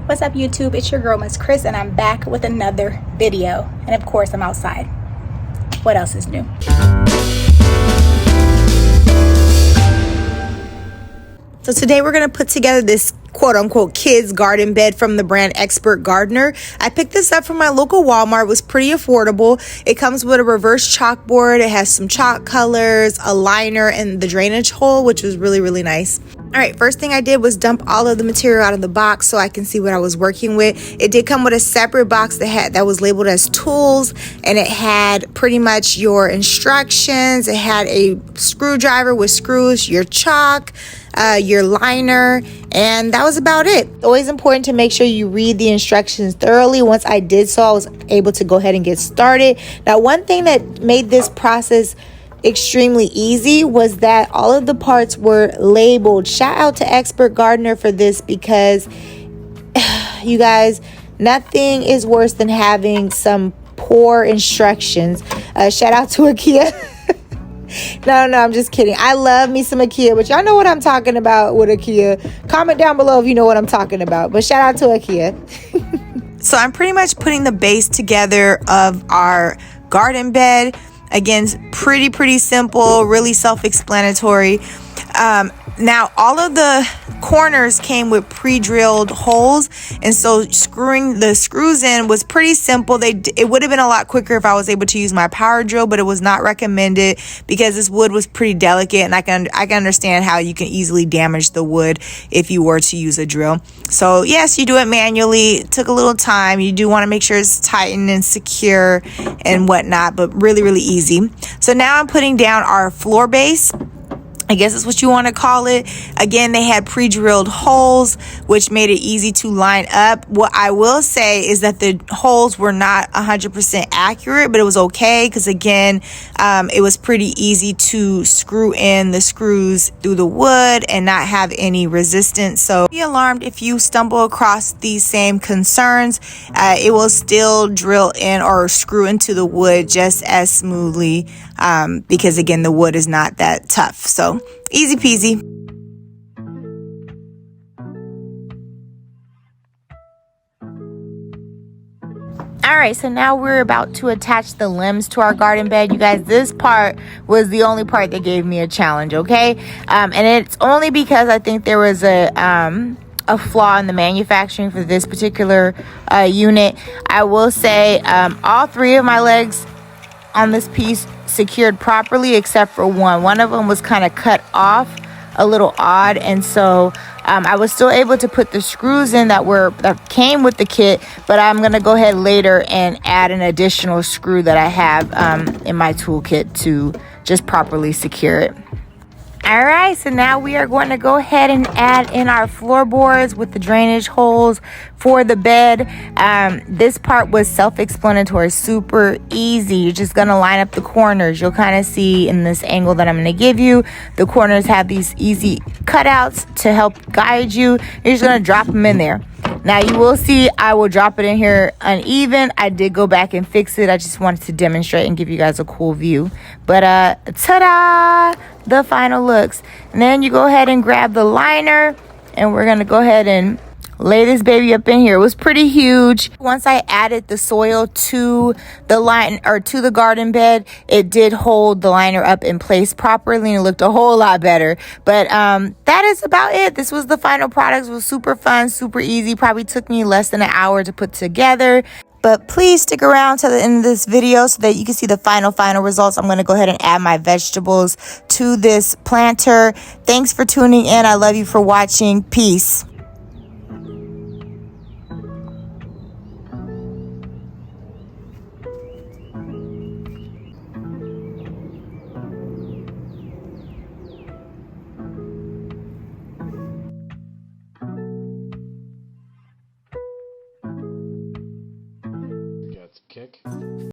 What's up YouTube? It's your girl Miss Chris and I'm back with another video. And of course I'm outside. What else is new? So today we're going to put together this quote-unquote kids garden bed from the brand Expert Gardener. I picked this up from my local Walmart. It was pretty affordable. It comes with a reverse chalkboard. It has some chalk colors, a liner, and the drainage hole, which was really nice. All right, first thing I did was dump all of the material out of the box so I can see what I was working with. It did come with a separate box that was labeled as tools, and it had pretty much your instructions. It had a screwdriver with screws, your chalk, your liner, and that was about it. Always important to make sure you read the instructions thoroughly. Once I did so, I was able to go ahead and get started. Now, one thing that made this process extremely easy was that all of the parts were labeled. Shout out to Expert Gardener for this, because you guys, nothing is worse than having some poor instructions. Shout out to IKEA. No, I'm just kidding. I love me some IKEA, but y'all know what I'm talking about with IKEA. Comment down below if you know what I'm talking about, but shout out to IKEA. So I'm pretty much putting the base together of our garden bed. Again, pretty simple, really self-explanatory. Now, all of the corners came with pre-drilled holes, and so screwing the screws in was pretty simple. It would have been a lot quicker if I was able to use my power drill, but it was not recommended because this wood was pretty delicate, and I can understand how you can easily damage the wood if you were to use a drill. So yes, you do it manually. It took a little time. You do want to make sure it's tightened and secure and whatnot, but really easy. So now I'm putting down our floor base. I guess that's what you want to call it. Again, they had pre-drilled holes, which made it easy to line up. What I will say is that the holes were not 100% accurate, but it was okay because, again, it was pretty easy to screw in the screws through the wood and not have any resistance. So be alarmed if you stumble across these same concerns. It will still drill in or screw into the wood just as smoothly because, again, the wood is not that tough. So easy peasy. All right, so now we're about to attach the limbs to our garden bed. You guys, this part was the only part that gave me a challenge, okay? And it's only because I think there was a flaw in the manufacturing for this particular unit. I will say all three of my legs on this piece secured properly except for one. One of them was kind of cut off a little odd, and so I was still able to put the screws in that came with the kit, but I'm gonna go ahead later and add an additional screw that I have in my toolkit to just properly secure it. All right, so now we are going to go ahead and add in our floorboards with the drainage holes for the bed. This part was self-explanatory, super easy. You're just going to line up the corners. You'll kind of see in this angle that I'm going to give you, the corners have these easy cutouts to help guide you. You're just going to drop them in there. Now you will see I will drop it in here uneven. I did go back and fix it. I just wanted to demonstrate and give you guys a cool view. But ta-da! The final looks. And then you go ahead and grab the liner, and we're going to go ahead and lay this baby up in here. It was pretty huge. Once I added the soil to the line or to the garden bed, it did hold the liner up in place properly and it looked a whole lot better. But that is about it. This was the final product. It was super fun, super easy. Probably took me less than an hour to put together. But please stick around to the end of this video so that you can see the final results. I'm going to go ahead and add my vegetables to this planter. Thanks for tuning in. I love you for watching. Peace.